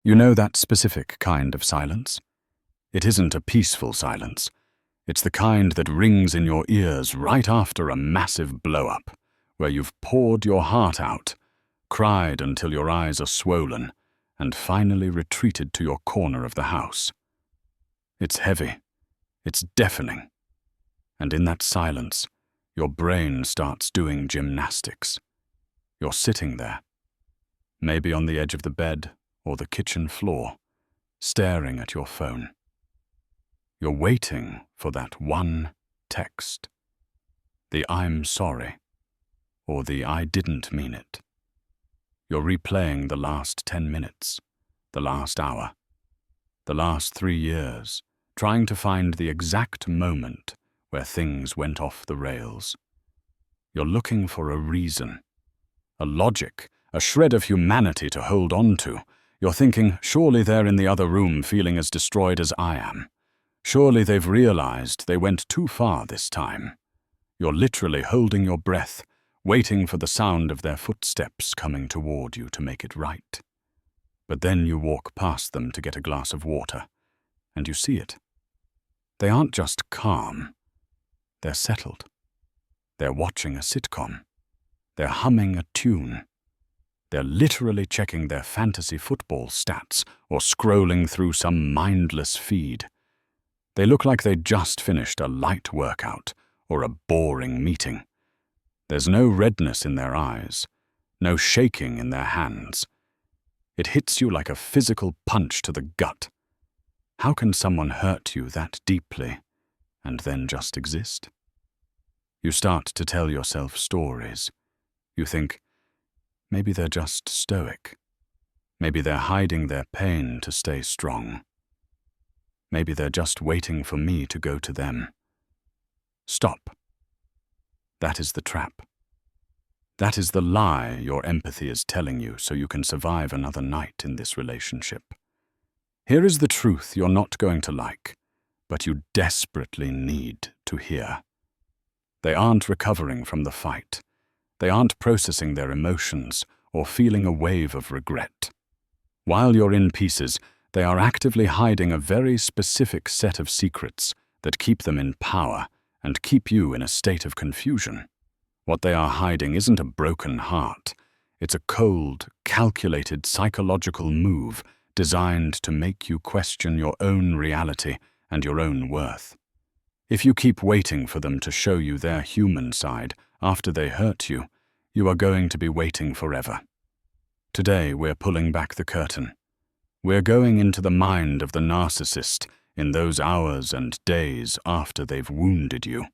You know that specific kind of silence? It isn't a peaceful silence. It's the kind that rings in your ears right after a massive blow-up, where you've poured your heart out, cried until your eyes are swollen, and finally retreated to your corner of the house. It's heavy. It's deafening. And in that silence, your brain starts doing gymnastics. You're sitting there, maybe on the edge of the bed or the kitchen floor, staring at your phone. You're waiting for that one text, the "I'm sorry" or the "I didn't mean it." You're replaying the last 10 minutes, the last hour, the last 3 years, trying to find the exact moment where things went off the rails. You're looking for a reason, a logic, a shred of humanity to hold on to. You're thinking, surely they're in the other room feeling as destroyed as I am. Surely they've realized they went too far this time. You're literally holding your breath, waiting for the sound of their footsteps coming toward you to make it right. But then you walk past them to get a glass of water, and you see it. They aren't just calm. They're settled. They're watching a sitcom. They're humming a tune. They're literally checking their fantasy football stats or scrolling through some mindless feed. They look like they just finished a light workout or a boring meeting. There's no redness in their eyes, no shaking in their hands. It hits you like a physical punch to the gut. How can someone hurt you that deeply and then just exist? You start to tell yourself stories. You think, maybe they're just stoic. Maybe they're hiding their pain to stay strong. Maybe they're just waiting for me to go to them. Stop. That is the trap. That is the lie your empathy is telling you so you can survive another night in this relationship. Here is the truth you're not going to like, but you desperately need to hear. They aren't recovering from the fight. They aren't processing their emotions or feeling a wave of regret. While you're in pieces, they are actively hiding a very specific set of secrets that keep them in power and keep you in a state of confusion. What they are hiding isn't a broken heart. It's a cold, calculated psychological move designed to make you question your own reality and your own worth. If you keep waiting for them to show you their human side after they hurt you, you are going to be waiting forever. Today, we're pulling back the curtain. We're going into the mind of the narcissist in those hours and days after they've wounded you.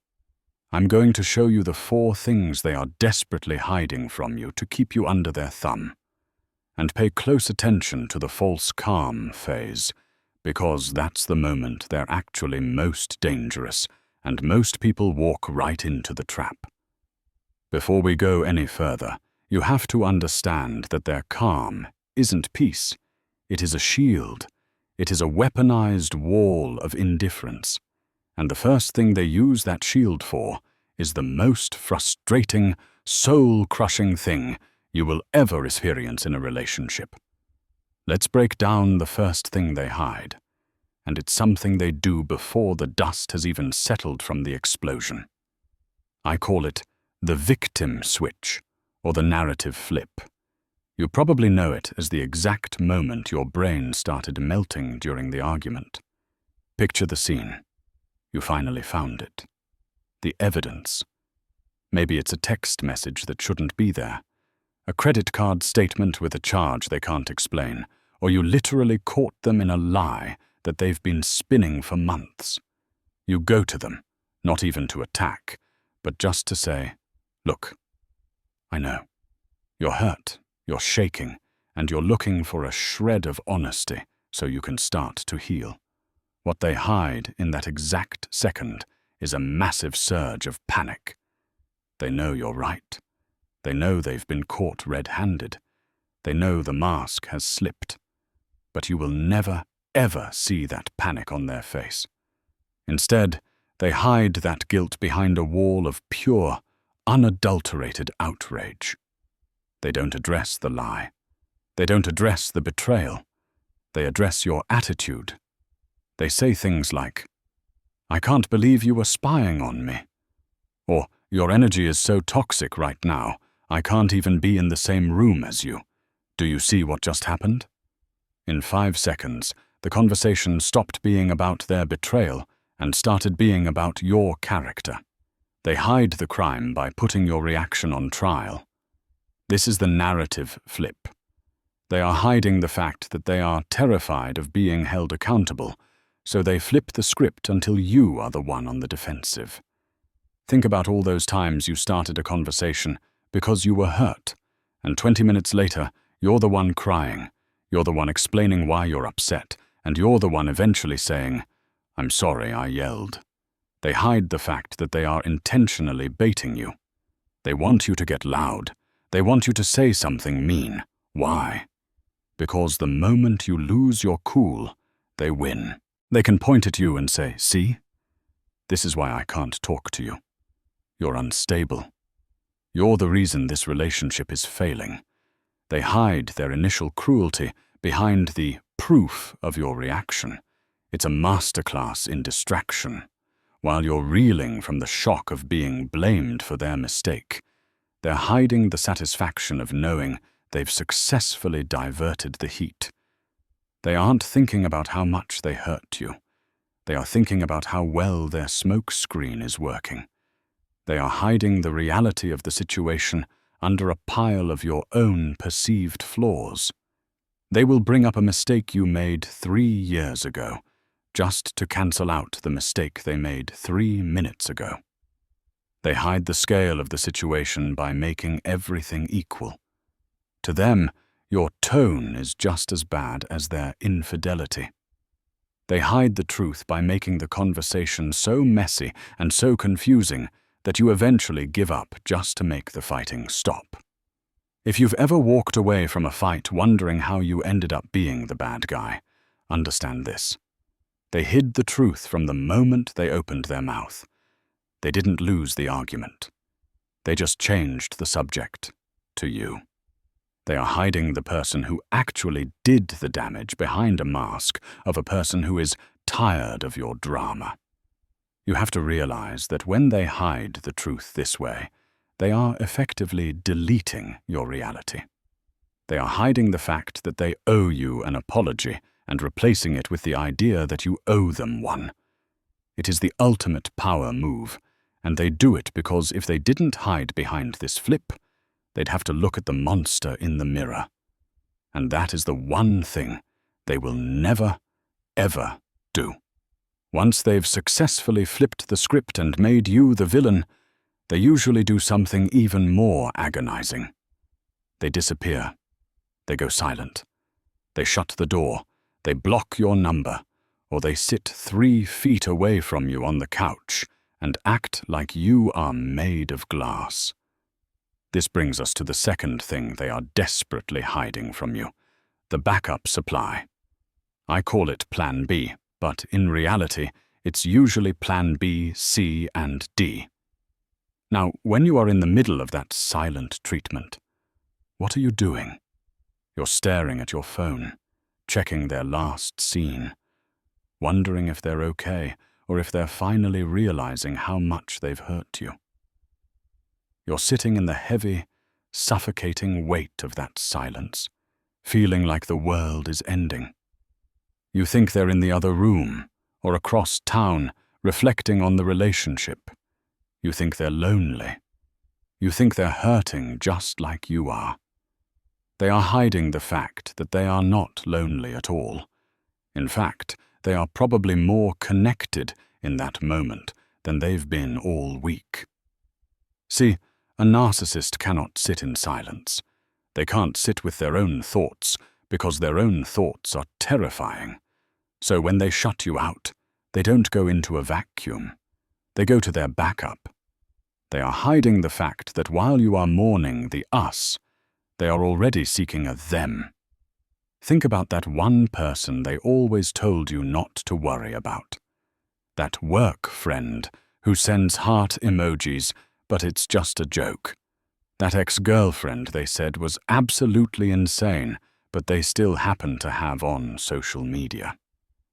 I'm going to show you the 4 things they are desperately hiding from you to keep you under their thumb. And pay close attention to the false calm phase, because that's the moment they're actually most dangerous, and most people walk right into the trap. Before we go any further, you have to understand that their calm isn't peace. It is a shield. It is a weaponized wall of indifference. And the first thing they use that shield for is the most frustrating, soul-crushing thing you will ever experience in a relationship. Let's break down the first thing they hide. And it's something they do before the dust has even settled from the explosion. I call it the victim switch, or the narrative flip. You probably know it as the exact moment your brain started melting during the argument. Picture the scene. You finally found it. The evidence. Maybe it's a text message that shouldn't be there, a credit card statement with a charge they can't explain, or you literally caught them in a lie that they've been spinning for months. You go to them, not even to attack, but just to say, look, I know. You're hurt, you're shaking, and you're looking for a shred of honesty so you can start to heal. What they hide in that exact second is a massive surge of panic. They know you're right. They know they've been caught red-handed. They know the mask has slipped. But you will never, ever see that panic on their face. Instead, they hide that guilt behind a wall of pure, unadulterated outrage. They don't address the lie. They don't address the betrayal. They address your attitude. They say things like, "I can't believe you were spying on me," or "Your energy is so toxic right now, I can't even be in the same room as you. Do you see what just happened?" In 5 seconds, the conversation stopped being about their betrayal and started being about your character. They hide the crime by putting your reaction on trial. This is the narrative flip. They are hiding the fact that they are terrified of being held accountable, so they flip the script until you are the one on the defensive. Think about all those times you started a conversation because you were hurt, and 20 minutes later, you're the one crying, you're the one explaining why you're upset, and you're the one eventually saying, "I'm sorry I yelled." They hide the fact that they are intentionally baiting you. They want you to get loud. They want you to say something mean. Why? Because the moment you lose your cool, they win. They can point at you and say, "See? This is why I can't talk to you. You're unstable. You're the reason this relationship is failing." They hide their initial cruelty behind the proof of your reaction. It's a masterclass in distraction. While you're reeling from the shock of being blamed for their mistake, they're hiding the satisfaction of knowing they've successfully diverted the heat. They aren't thinking about how much they hurt you. They are thinking about how well their smoke screen is working. They are hiding the reality of the situation under a pile of your own perceived flaws. They will bring up a mistake you made 3 years ago, just to cancel out the mistake they made 3 minutes ago. They hide the scale of the situation by making everything equal. To them, your tone is just as bad as their infidelity. They hide the truth by making the conversation so messy and so confusing that you eventually give up just to make the fighting stop. If you've ever walked away from a fight wondering how you ended up being the bad guy, understand this. They hid the truth from the moment they opened their mouth. They didn't lose the argument. They just changed the subject to you. They are hiding the person who actually did the damage behind a mask of a person who is tired of your drama. You have to realize that when they hide the truth this way, they are effectively deleting your reality. They are hiding the fact that they owe you an apology and replacing it with the idea that you owe them one. It is the ultimate power move, and they do it because if they didn't hide behind this flip, they'd have to look at the monster in the mirror. And that is the one thing they will never, ever do. Once they've successfully flipped the script and made you the villain, they usually do something even more agonizing. They disappear. They go silent. They shut the door. They block your number. Or they sit 3 feet away from you on the couch and act like you are made of glass. This brings us to the second thing they are desperately hiding from you, the backup supply. I call it Plan B, but in reality, it's usually Plan B, C, and D. Now, when you are in the middle of that silent treatment, what are you doing? You're staring at your phone, checking their last scene, wondering if they're okay or if they're finally realizing how much they've hurt you. You're sitting in the heavy, suffocating weight of that silence, feeling like the world is ending. You think they're in the other room or across town, reflecting on the relationship. You think they're lonely. You think they're hurting just like you are. They are hiding the fact that they are not lonely at all. In fact, they are probably more connected in that moment than they've been all week. See, a narcissist cannot sit in silence. They can't sit with their own thoughts because their own thoughts are terrifying. So when they shut you out, they don't go into a vacuum. They go to their backup. They are hiding the fact that while you are mourning the us, they are already seeking a them. Think about that one person they always told you not to worry about. That work friend who sends heart emojis, but it's just a joke. That ex-girlfriend they said was absolutely insane, but they still happen to have on social media.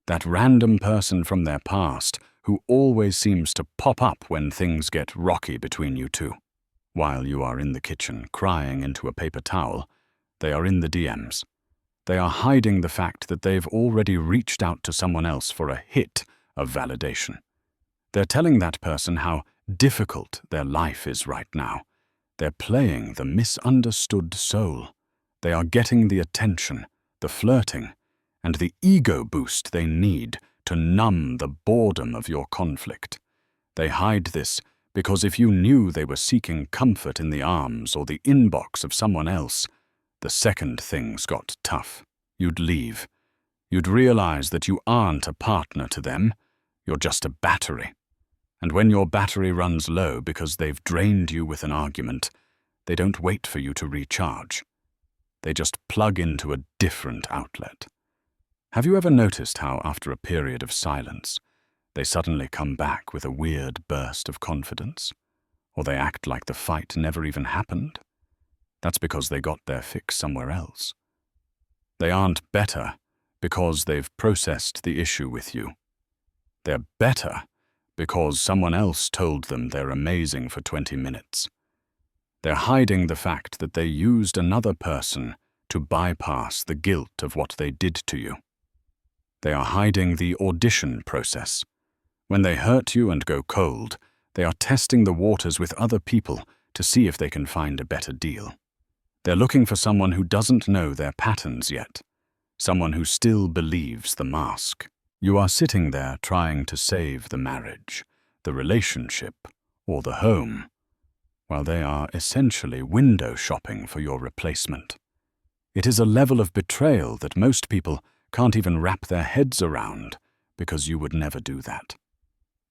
That random person from their past who always seems to pop up when things get rocky between you two. While you are in the kitchen crying into a paper towel, they are in the DMs. They are hiding the fact that they've already reached out to someone else for a hit of validation. They're telling that person how difficult their life is right now. They're playing the misunderstood soul. They are getting the attention, the flirting, and the ego boost they need to numb the boredom of your conflict. They hide this because if you knew they were seeking comfort in the arms or the inbox of someone else, the second things got tough, you'd leave. You'd realize that you aren't a partner to them, you're just a battery. And when your battery runs low because they've drained you with an argument, they don't wait for you to recharge. They just plug into a different outlet. Have you ever noticed how, after a period of silence, they suddenly come back with a weird burst of confidence? Or they act like the fight never even happened? That's because they got their fix somewhere else. They aren't better because they've processed the issue with you. They're better because someone else told them they're amazing for 20 minutes. They're hiding the fact that they used another person to bypass the guilt of what they did to you. They are hiding the audition process. When they hurt you and go cold, they are testing the waters with other people to see if they can find a better deal. They're looking for someone who doesn't know their patterns yet, someone who still believes the mask. You are sitting there trying to save the marriage, the relationship, or the home, while they are essentially window shopping for your replacement. It is a level of betrayal that most people can't even wrap their heads around, because you would never do that.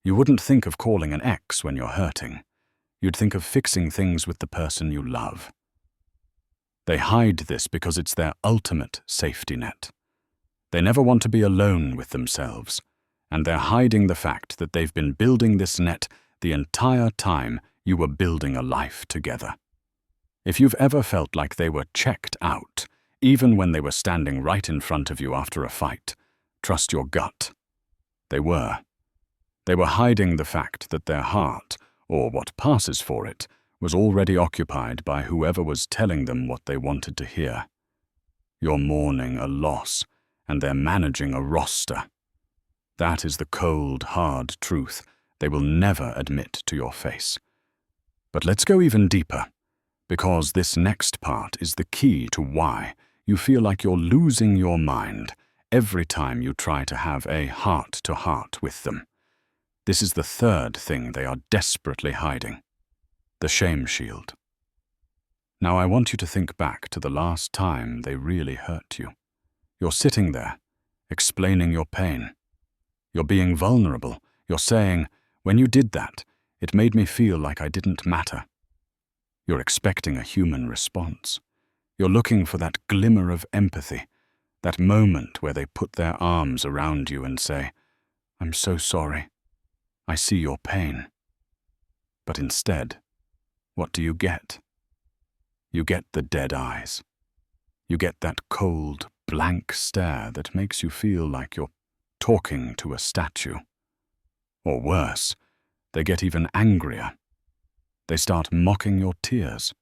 You wouldn't think of calling an ex when you're hurting. You'd think of fixing things with the person you love. They hide this because it's their ultimate safety net. They never want to be alone with themselves, and they're hiding the fact that they've been building this net the entire time you were building a life together. If you've ever felt like they were checked out, even when they were standing right in front of you after a fight, trust your gut. They were. They were hiding the fact that their heart, or what passes for it, was already occupied by whoever was telling them what they wanted to hear. You're mourning a loss, and they're managing a roster. That is the cold, hard truth they will never admit to your face. But let's go even deeper, because this next part is the key to why you feel like you're losing your mind every time you try to have a heart-to-heart with them. This is the third thing they are desperately hiding: the shame shield. Now I want you to think back to the last time they really hurt you. You're sitting there, explaining your pain. You're being vulnerable. You're saying, "When you did that, it made me feel like I didn't matter." You're expecting a human response. You're looking for that glimmer of empathy, that moment where they put their arms around you and say, "I'm so sorry. I see your pain." But instead, what do you get? You get the dead eyes. You get that cold, blank stare that makes you feel like you're talking to a statue. Or worse, they get even angrier. They start mocking your tears.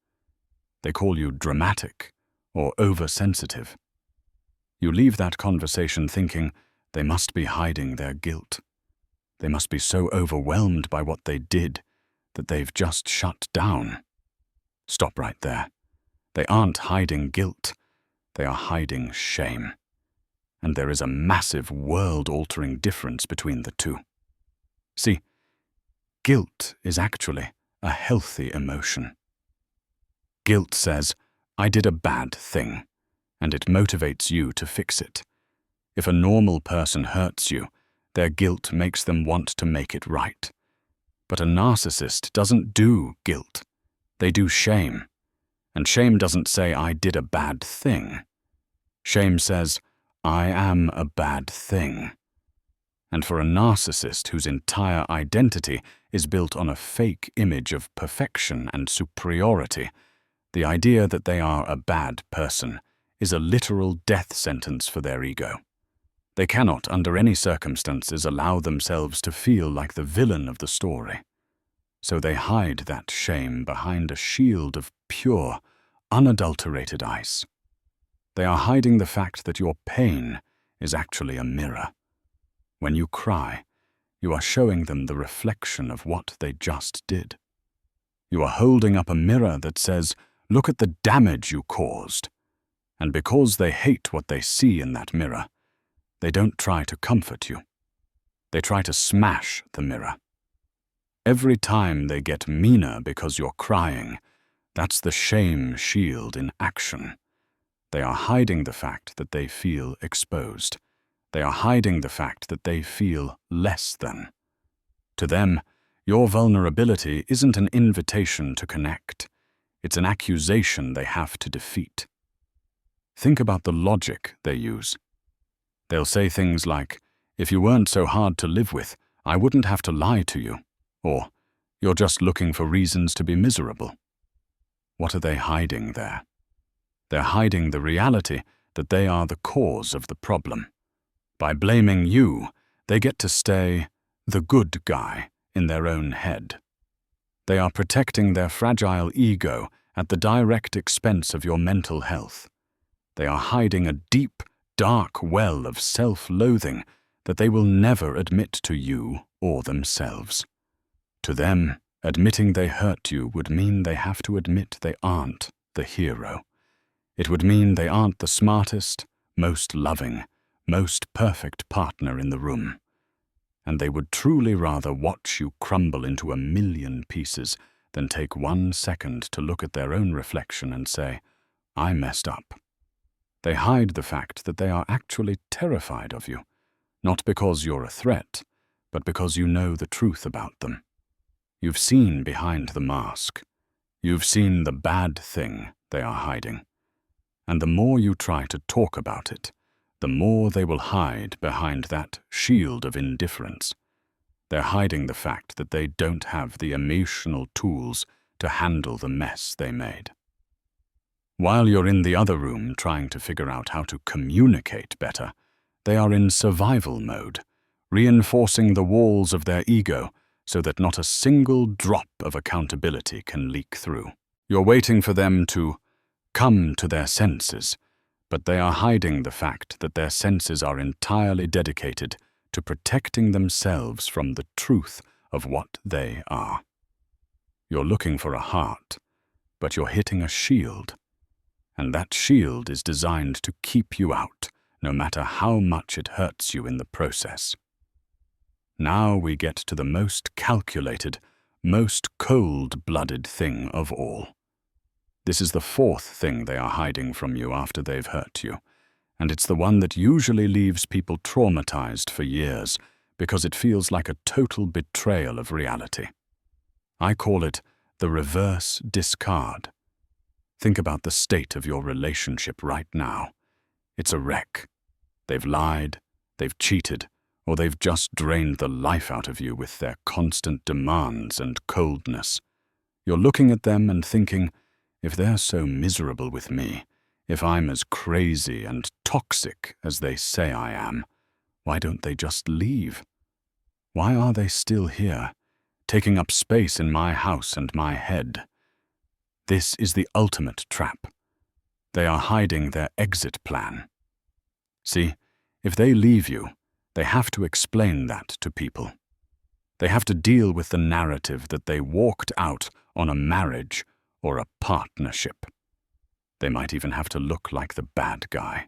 They call you dramatic or oversensitive. You leave that conversation thinking they must be hiding their guilt. They must be so overwhelmed by what they did that they've just shut down. Stop right there. They aren't hiding guilt. They are hiding shame. And there is a massive world-altering difference between the two. See, guilt is actually a healthy emotion. Guilt says, "I did a bad thing," and it motivates you to fix it. If a normal person hurts you, their guilt makes them want to make it right. But a narcissist doesn't do guilt. They do shame. And shame doesn't say, "I did a bad thing." Shame says, "I am a bad thing." And for a narcissist whose entire identity is built on a fake image of perfection and superiority, the idea that they are a bad person is a literal death sentence for their ego. They cannot, under any circumstances, allow themselves to feel like the villain of the story. So they hide that shame behind a shield of pure, unadulterated ice. They are hiding the fact that your pain is actually a mirror. When you cry, you are showing them the reflection of what they just did. You are holding up a mirror that says, "Look at the damage you caused." And because they hate what they see in that mirror, they don't try to comfort you. They try to smash the mirror. Every time they get meaner because you're crying, that's the shame shield in action. They are hiding the fact that they feel exposed. They are hiding the fact that they feel less than. To them, your vulnerability isn't an invitation to connect. It's an accusation they have to defeat. Think about the logic they use. They'll say things like, "If you weren't so hard to live with, I wouldn't have to lie to you." Or, "You're just looking for reasons to be miserable." What are they hiding there? They're hiding the reality that they are the cause of the problem. By blaming you, they get to stay the good guy in their own head. They are protecting their fragile ego at the direct expense of your mental health. They are hiding a deep, dark well of self-loathing that they will never admit to you or themselves. To them, admitting they hurt you would mean they have to admit they aren't the hero. It would mean they aren't the smartest, most loving, most perfect partner in the room. And they would truly rather watch you crumble into a million pieces than take 1 second to look at their own reflection and say, "I messed up." They hide the fact that they are actually terrified of you, not because you're a threat, but because you know the truth about them. You've seen behind the mask. You've seen the bad thing they are hiding. And the more you try to talk about it, the more they will hide behind that shield of indifference. They're hiding the fact that they don't have the emotional tools to handle the mess they made. While you're in the other room trying to figure out how to communicate better, they are in survival mode, reinforcing the walls of their ego so that not a single drop of accountability can leak through. You're waiting for them to come to their senses, but they are hiding the fact that their senses are entirely dedicated to protecting themselves from the truth of what they are. You're looking for a heart, but you're hitting a shield, and that shield is designed to keep you out, no matter how much it hurts you in the process. Now we get to the most calculated, most cold-blooded thing of all. This is the fourth thing they are hiding from you after they've hurt you, and it's the one that usually leaves people traumatized for years because it feels like a total betrayal of reality. I call it the reverse discard. Think about the state of your relationship right now. It's a wreck. They've lied, they've cheated, or they've just drained the life out of you with their constant demands and coldness. You're looking at them and thinking, if they're so miserable with me, if I'm as crazy and toxic as they say I am, why don't they just leave? Why are they still here, taking up space in my house and my head? This is the ultimate trap. They are hiding their exit plan. See, if they leave you, they have to explain that to people. They have to deal with the narrative that they walked out on a marriage or a partnership. They might even have to look like the bad guy.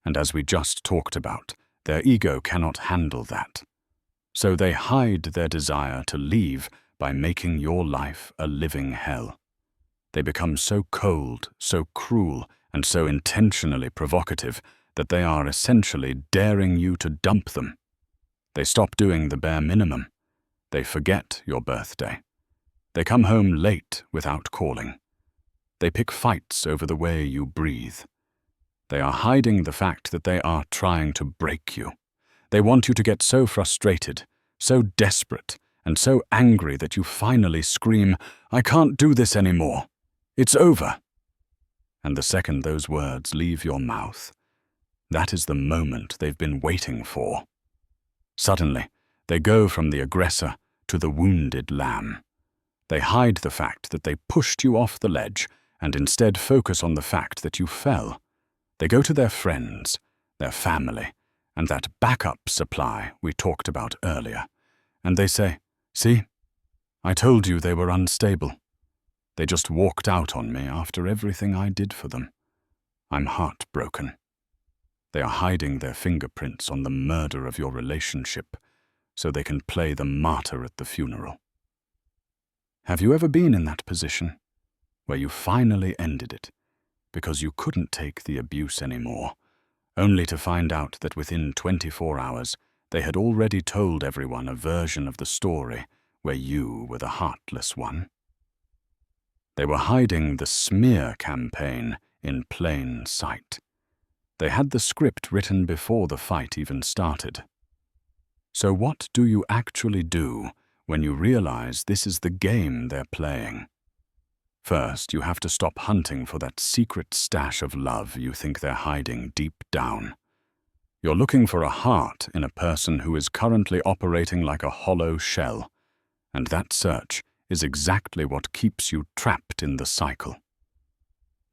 And as we just talked about, their ego cannot handle that. So they hide their desire to leave by making your life a living hell. They become so cold, so cruel, and so intentionally provocative that they are essentially daring you to dump them. They stop doing the bare minimum. They forget your birthday. They come home late without calling. They pick fights over the way you breathe. They are hiding the fact that they are trying to break you. They want you to get so frustrated, so desperate, and so angry that you finally scream, "I can't do this anymore. It's over." And the second those words leave your mouth, that is the moment they've been waiting for. Suddenly, they go from the aggressor to the wounded lamb. They hide the fact that they pushed you off the ledge and instead focus on the fact that you fell. They go to their friends, their family, and that backup supply we talked about earlier, and they say, "See, I told you they were unstable. They just walked out on me after everything I did for them. I'm heartbroken." They are hiding their fingerprints on the murder of your relationship so they can play the martyr at the funeral. Have you ever been in that position where you finally ended it because you couldn't take the abuse anymore, only to find out that within 24 hours they had already told everyone a version of the story where you were the heartless one? They were hiding the smear campaign in plain sight. They had the script written before the fight even started. So what do you actually do when you realize this is the game they're playing? First, you have to stop hunting for that secret stash of love you think they're hiding deep down. You're looking for a heart in a person who is currently operating like a hollow shell, and that search is exactly what keeps you trapped in the cycle.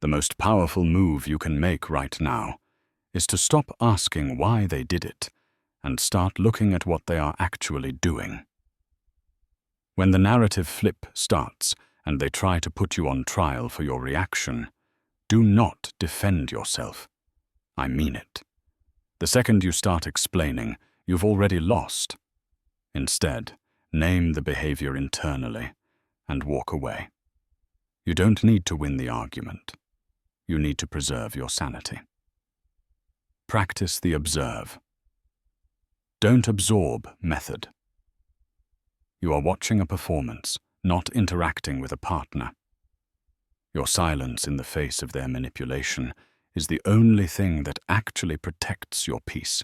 The most powerful move you can make right now is to stop asking why they did it and start looking at what they are actually doing. When the narrative flip starts and they try to put you on trial for your reaction, do not defend yourself. I mean it. The second you start explaining, you've already lost. Instead, name the behavior internally and walk away. You don't need to win the argument. You need to preserve your sanity. Practice the observe. Don't absorb method. You are watching a performance, not interacting with a partner. Your silence in the face of their manipulation is the only thing that actually protects your peace.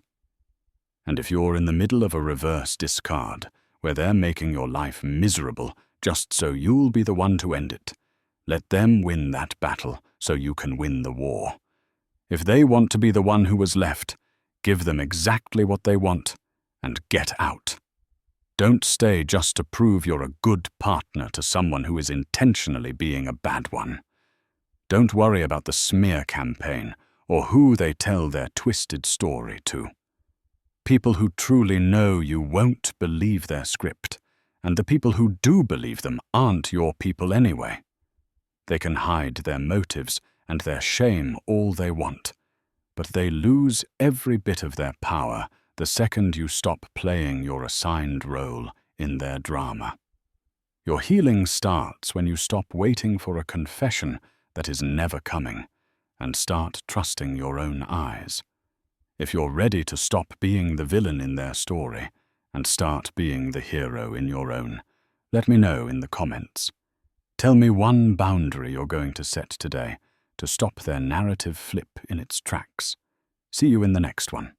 And if you're in the middle of a reverse discard, where they're making your life miserable just so you'll be the one to end it, let them win that battle so you can win the war. If they want to be the one who was left, give them exactly what they want and get out. Don't stay just to prove you're a good partner to someone who is intentionally being a bad one. Don't worry about the smear campaign or who they tell their twisted story to. People who truly know you won't believe their script, and the people who do believe them aren't your people anyway. They can hide their motives and their shame all they want, but they lose every bit of their power the second you stop playing your assigned role in their drama. Your healing starts when you stop waiting for a confession that is never coming and start trusting your own eyes. If you're ready to stop being the villain in their story and start being the hero in your own, let me know in the comments. Tell me one boundary you're going to set today to stop their narrative flip in its tracks. See you in the next one.